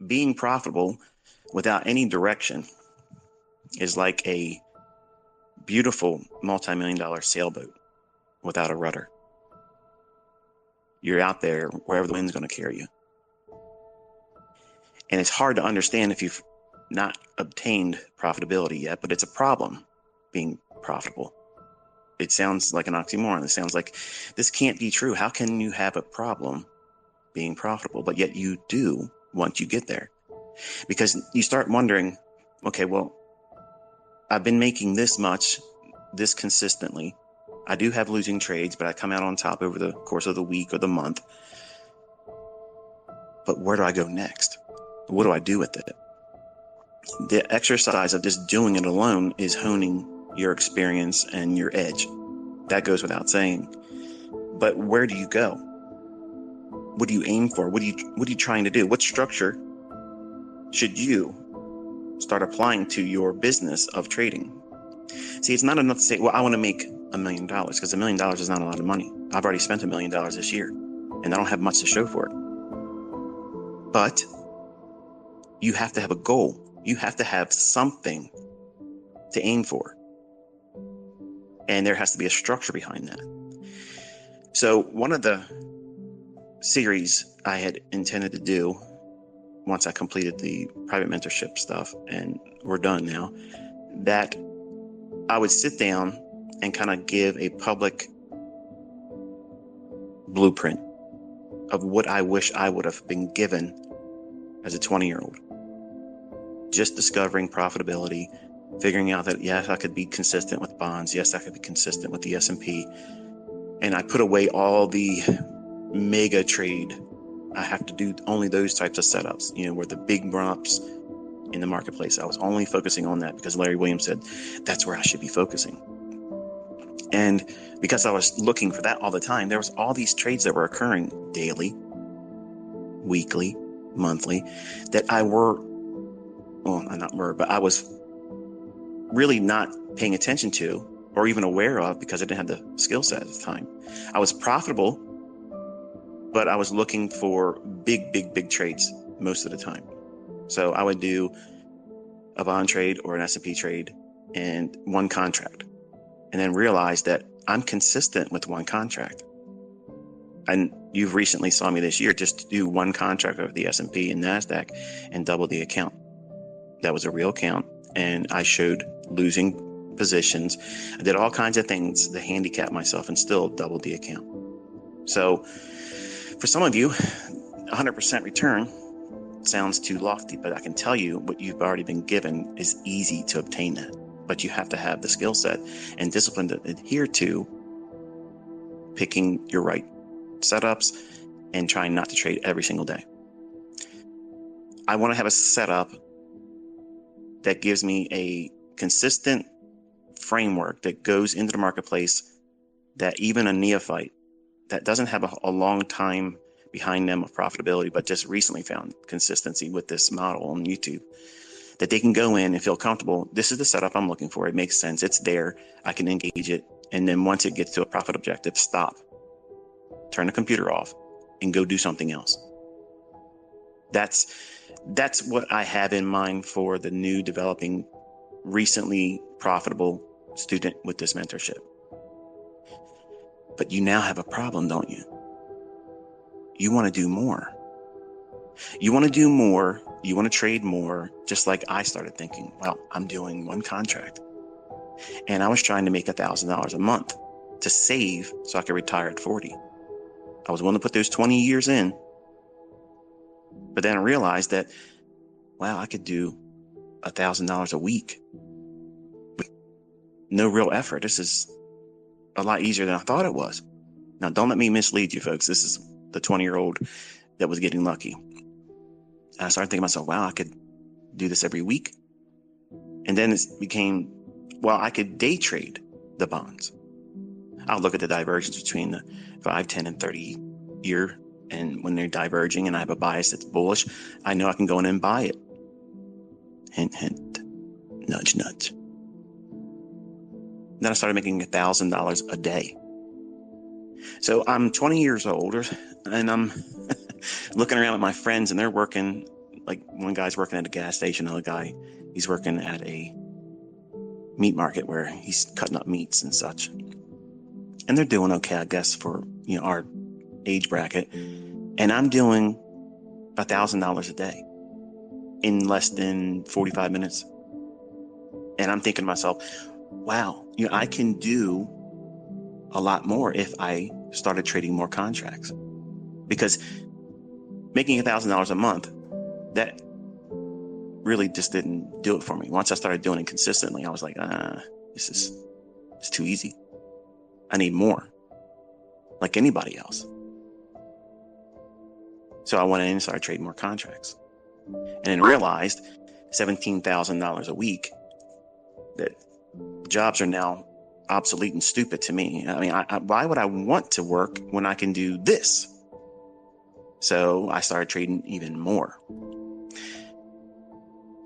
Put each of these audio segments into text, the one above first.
being profitable without any direction is like a beautiful multi-million dollar sailboat without a rudder. You're out there wherever the wind's going to carry you. And it's hard to understand if you've not obtained profitability yet, but it's a problem being profitable. It sounds like an oxymoron. It sounds like this can't be true. How can you have a problem being profitable? But yet you do once you get there. Because you start wondering, okay, well, I've been making this much, this consistently. I do have losing trades, but I come out on top over the course of the week or the month. But where do I go next? What do I do with it? The exercise of just doing it alone is honing your experience and your edge. That goes without saying. But where do you go? What do you aim for? What are you trying to do? What structure should you start applying to your business of trading? See, it's not enough to say, well, I want to make $1 million, because $1 million is not a lot of money. I've already spent $1 million this year, and I don't have much to show for it. But you have to have a goal. You have to have something to aim for. And there has to be a structure behind that. So one of the series I had intended to do once I completed the private mentorship stuff, and we're done now, that I would sit down and kind of give a public blueprint of what I wish I would have been given as a 20-year-old. Just discovering profitability, figuring out that, yes, I could be consistent with bonds. Yes, I could be consistent with the S&P. And I put away all the mega trade. I have to do only those types of setups, where the big run-ups in the marketplace. I was only focusing on that because Larry Williams said that's where I should be focusing. And because I was looking for that all the time, there was all these trades that were occurring daily, weekly, monthly, that I was really not paying attention to or even aware of because I didn't have the skill set at the time. I was profitable, but I was looking for big trades most of the time. So I would do a bond trade or an S&P trade and one contract, and then realize that I'm consistent with one contract. And you've recently saw me this year just do one contract of the S&P and NASDAQ and double the account. That was a real account. And I showed losing positions. I did all kinds of things to handicap myself and still doubled the account. So for some of you, 100% return sounds too lofty, but I can tell you what you've already been given is easy to obtain that. But you have to have the skill set and discipline to adhere to picking your right setups and trying not to trade every single day. I want to have a setup that gives me a consistent framework that goes into the marketplace that even a neophyte that doesn't have a long time behind them of profitability, but just recently found consistency with this model on YouTube, that they can go in and feel comfortable. This is the setup I'm looking for. It makes sense. It's there. I can engage it. And then once it gets to a profit objective, stop, turn the computer off, and go do something else. That's what I have in mind for the new developing, recently profitable student with this mentorship. But you now have a problem, don't you? You want to do more. You want to do more. You want to trade more, just like I started thinking, well, I'm doing one contract. And I was trying to make $1,000 a month to save so I could retire at 40. I was willing to put those 20 years in. But then I realized that, wow, I could do $1,000 a week with no real effort. This is a lot easier than I thought it was. Now, don't let me mislead you, folks. This is the 20-year-old that was getting lucky. And I started thinking to myself, wow, I could do this every week. And then it became, well, I could day trade the bonds. I'll look at the divergence between the 5, 10, and 30 year. And when they're diverging and I have a bias that's bullish, I know I can go in and buy it. Hint, hint, nudge, nudge. Then I started making $1,000 a day. So I'm 20 years older and I'm looking around at my friends and they're working like one guy's working at a gas station, another guy, he's working at a meat market where he's cutting up meats and such. And they're doing okay, I guess, for, our age bracket. And I'm doing $1,000 a day in less than 45 minutes. And I'm thinking to myself, wow, I can do a lot more if I started trading more contracts. Because making $1,000 a month, that really just didn't do it for me. Once I started doing it consistently, I was like, it's too easy. I need more, like anybody else. So I went in and started trading more contracts, and then realized $17,000 a week, that jobs are now obsolete and stupid to me. I mean, why would I want to work when I can do this? So I started trading even more.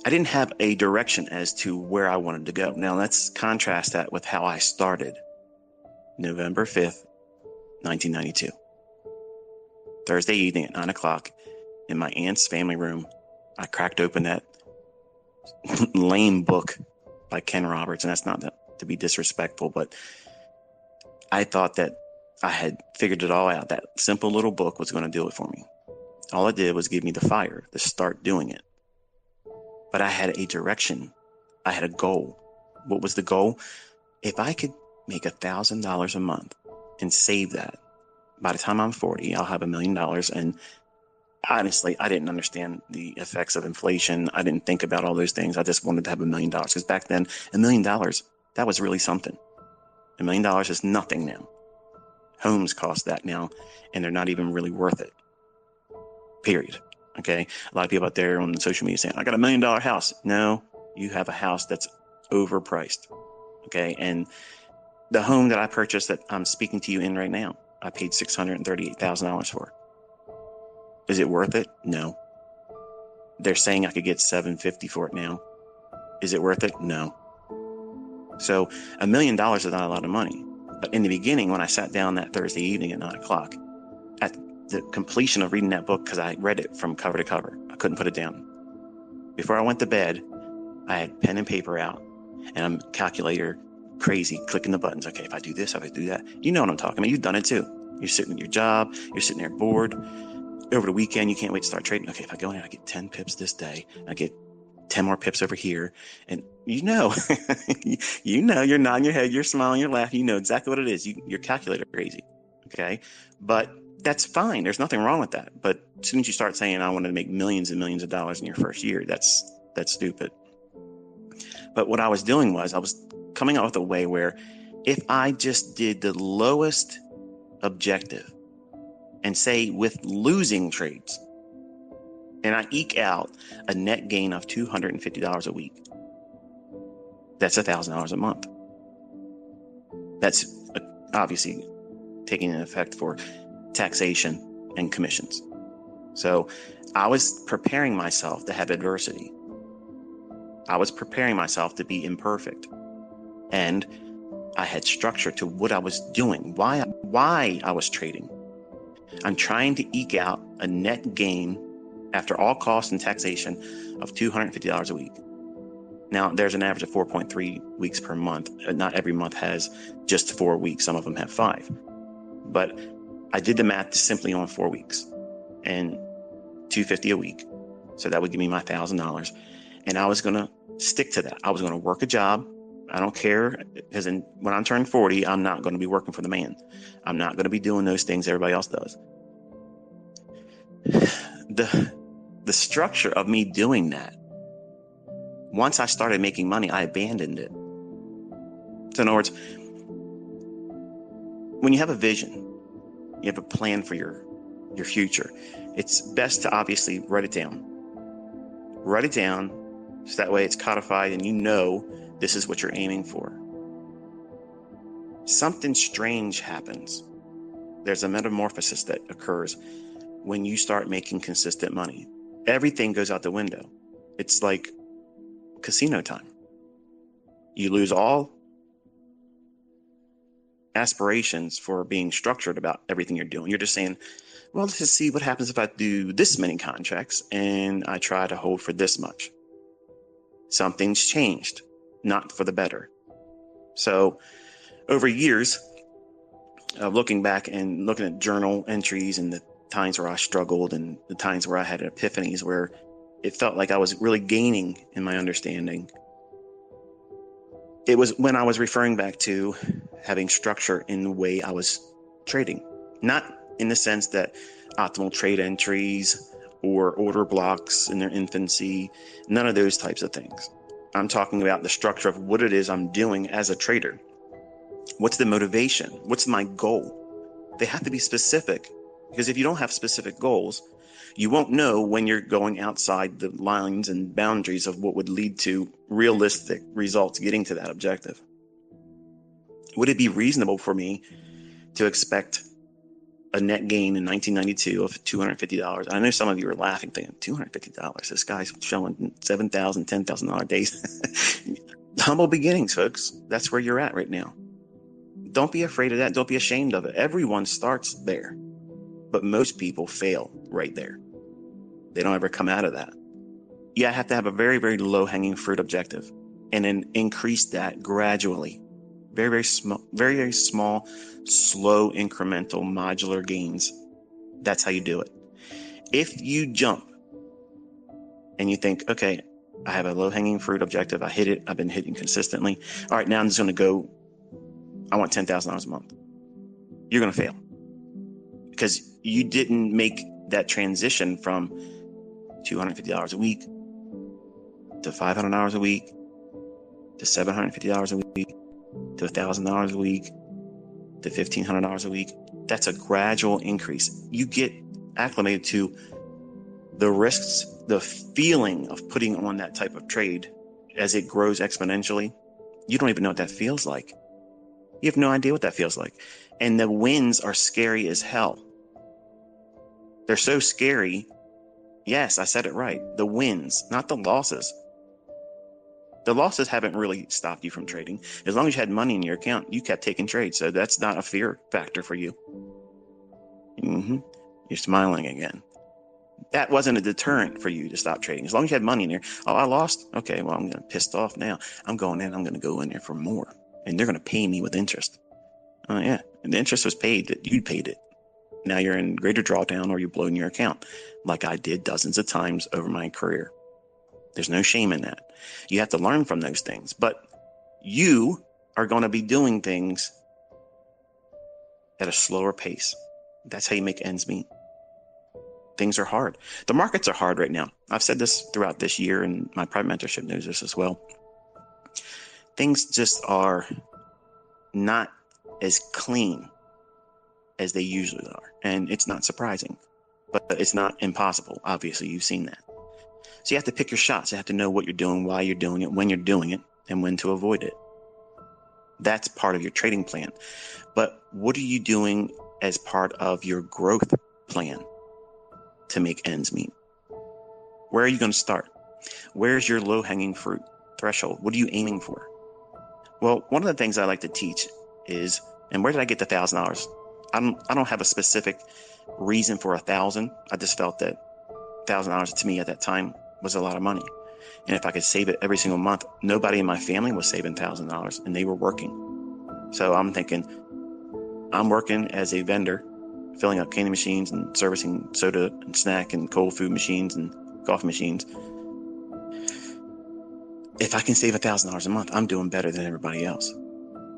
I didn't have a direction as to where I wanted to go. Now let's contrast that with how I started. November 5th, 1992. Thursday evening at 9 o'clock in my aunt's family room, I cracked open that lame book by Ken Roberts. And that's not to be disrespectful, but I thought that I had figured it all out. That simple little book was going to do it for me. All it did was give me the fire to start doing it. But I had a direction. I had a goal. What was the goal? If I could make $1,000 a month and save that, by the time I'm 40, I'll have $1 million. And honestly, I didn't understand the effects of inflation. I didn't think about all those things. I just wanted to have $1 million, because back then, $1 million, that was really something. $1 million is nothing now. Homes cost that now, and they're not even really worth it. Period. Okay. A lot of people out there on social media saying, I got $1 million house. No, you have a house that's overpriced. Okay. And the home that I purchased that I'm speaking to you in right now, I paid $638,000 for. Is it worth it? No. They're saying I could get $750 for it now. Is it worth it? No. So $1 million is not a lot of money. But in the beginning, when I sat down that Thursday evening at 9 o'clock, at the completion of reading that book, because I read it from cover to cover, I couldn't put it down. Before I went to bed, I had pen and paper out, and I'm calculator crazy, clicking the buttons. Okay, if I do this, if I do that. You know what I'm talking about. You've done it too. You're sitting at your job. You're sitting there bored. Over the weekend, you can't wait to start trading. Okay, if I go in, I get 10 pips this day. I get 10 more pips over here. And you're nodding your head, you're smiling, you're laughing. You know exactly what it is. You're calculator crazy. Okay. But that's fine. There's nothing wrong with that. But as soon as you start saying, I want to make millions and millions of dollars in your first year, that's stupid. But what I was doing was I was coming up with a way where if I just did the lowest objective, and say with losing trades, and I eke out a net gain of $250 a week, that's $1,000 a month. That's obviously taking an effect for taxation and commissions. So I was preparing myself to have adversity. I was preparing myself to be imperfect. And I had structure to what I was doing, why I was trading. I'm trying to eke out a net gain after all costs and taxation of $250 a week. Now, there's an average of 4.3 weeks per month. Not every month has just 4 weeks. Some of them have 5. But I did the math simply on 4 weeks and $250 a week. So that would give me my $1,000. And I was going to stick to that. I was going to work a job. I don't care, because when I turn 40, I'm not going to be working for the man. I'm not going to be doing those things everybody else does. The structure of me doing that, once I started making money, I abandoned it. So in other words, when you have a vision, you have a plan for your future, it's best to obviously write it down. Write it down so that way it's codified and you know this is what you're aiming for. Something strange happens. There's a metamorphosis that occurs when you start making consistent money. Everything goes out the window. It's like casino time. You lose all aspirations for being structured about everything you're doing. You're just saying, well, let's just see what happens if I do this many contracts and I try to hold for this much. Something's changed, not for the better. So over years, looking back and looking at journal entries and the times where I struggled and the times where I had epiphanies where it felt like I was really gaining in my understanding, it was when I was referring back to having structure in the way I was trading. Not in the sense that optimal trade entries or order blocks in their infancy, none of those types of things. I'm talking about the structure of what it is I'm doing as a trader. What's the motivation? What's my goal? They have to be specific, because if you don't have specific goals, you won't know when you're going outside the lines and boundaries of what would lead to realistic results getting to that objective. Would it be reasonable for me to expect a net gain in 1992 of $250? I know some of you are laughing, thinking, $250? This guy's showing $7,000, $10,000 days. Humble beginnings, folks. That's where you're at right now. Don't be afraid of that. Don't be ashamed of it. Everyone starts there, but most people fail right there. They don't ever come out of that. You have to have a very, very low hanging fruit objective and then increase that gradually. Very, very small, very, very small, slow, incremental, modular gains. That's how you do it. If you jump and you think, okay, I have a low hanging fruit objective. I hit it. I've been hitting consistently. All right, now I'm just going to go. I want $10,000 a month. You're going to fail because you didn't make that transition from $250 a week to $500 a week to $750 a week to $1,000 a week to $1,500 a week. That's a gradual increase. You get acclimated to the risks, the feeling of putting on that type of trade as it grows exponentially. You don't even know what that feels like. You have no idea what that feels like. And the wins are scary as hell. They're so scary. Yes, I said it right. The wins, not the losses. The losses haven't really stopped you from trading. As long as you had money in your account, you kept taking trades. So that's not a fear factor for you. You're smiling again. That wasn't a deterrent for you to stop trading. As long as you had money in there. Oh, I lost. Okay, well, I'm getting pissed off now. I'm going to go in there for more. And they're going to pay me with interest. Oh, yeah. And the interest was paid that you paid it. Now you're in greater drawdown or you're blowing your account like I did dozens of times over my career. There's no shame in that. You have to learn from those things, but you are going to be doing things at a slower pace. That's how you make ends meet. Things are hard. The markets are hard right now. I've said this throughout this year, and my private mentorship knows this as well. Things just are not as clean as they usually are. And it's not surprising, but it's not impossible. Obviously, you've seen that. So you have to pick your shots. You have to know what you're doing, why you're doing it, when you're doing it, and when to avoid it. That's part of your trading plan. But what are you doing as part of your growth plan to make ends meet? Where are you going to start? Where's your low-hanging fruit threshold? What are you aiming for? Well, one of the things I like to teach is, and where did I get the $1,000? I don't have a specific reason for 1,000. I just felt that $1,000 to me at that time was a lot of money. And if I could save it every single month, nobody in my family was saving $1,000 and they were working. So I'm thinking, I'm working as a vendor, filling up candy machines and servicing soda and snack and cold food machines and coffee machines. If I can save $1,000 a month, I'm doing better than everybody else.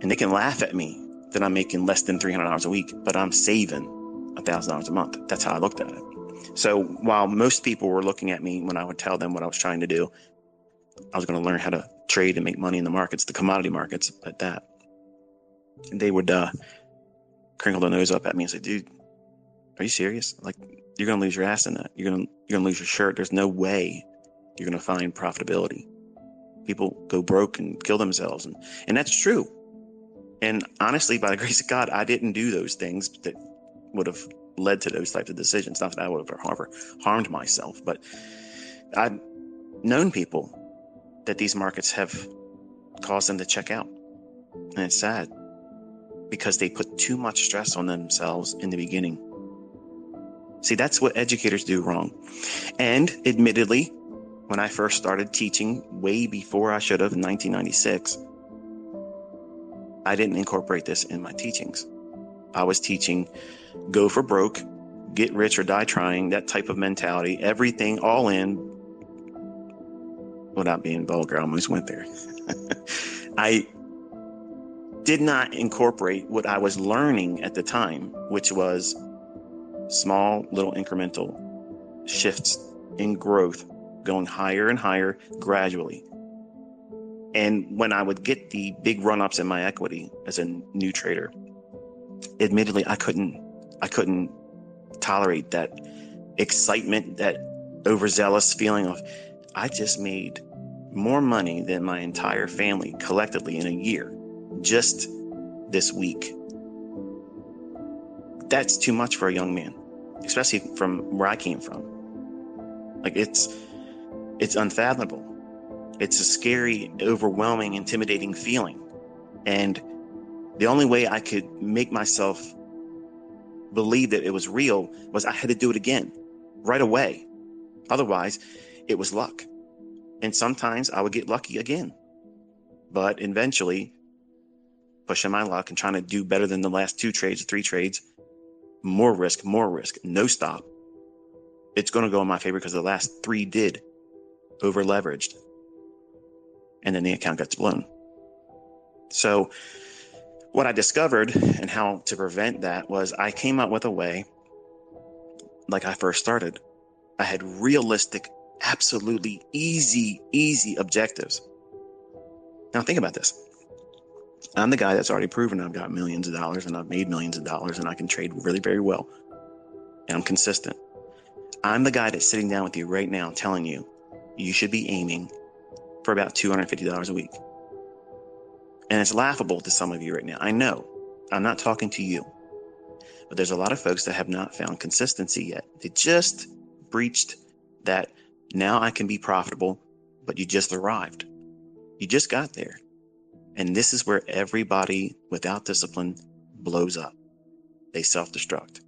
And they can laugh at me that I'm making less than $300 a week, but I'm saving $1,000 a month. That's how I looked at it. So while most people were looking at me when I would tell them what I was trying to do, I was going to learn how to trade and make money in the markets, the commodity markets at that. And they would crinkle their nose up at me and say, dude, are you serious? Like, you're going to lose your ass in that. You're going to lose your shirt. There's no way you're going to find profitability. People go broke and kill themselves. And that's true. And honestly, by the grace of God, I didn't do those things that would have led to those types of decisions. Not that I would have ever harmed myself, but I've known people that these markets have caused them to check out. And it's sad. because they put too much stress on themselves in the beginning. See, that's what educators do wrong. And admittedly, when I first started teaching, way before I should have in 1996, I didn't incorporate this in my teachings. I was teaching go for broke, get rich or die trying, that type of mentality, everything all in. Without being vulgar, I almost went there. I did not incorporate what I was learning at the time, which was small, little incremental shifts in growth, going higher and higher gradually. And when I would get the big run-ups in my equity as a new trader, admittedly, I couldn't tolerate that excitement, that overzealous feeling of, I just made more money than my entire family collectively in a year, just this week. That's too much for a young man, especially from where I came from. Like, it's unfathomable. It's a scary, overwhelming, intimidating feeling. And the only way I could make myself believe that it was real was I had to do it again right away. Otherwise, it was luck. And sometimes I would get lucky again. But eventually, pushing my luck and trying to do better than the last 2 trades, 3 trades, more risk, no stop. It's going to go in my favor because the last 3 did. Over leveraged. And then the account gets blown. So what I discovered and how to prevent that was I came up with a way, like I first started. I had realistic, absolutely easy objectives. Now think about this. I'm the guy that's already proven I've got millions of dollars and I've made millions of dollars and I can trade really very well. And I'm consistent. I'm the guy that's sitting down with you right now telling you, you should be aiming for about $250 a week. And it's laughable to some of you right now. I know. I'm not talking to you. But there's a lot of folks that have not found consistency yet. They just breached that now I can be profitable, but you just arrived. You just got there. And this is where everybody without discipline blows up. They self-destruct.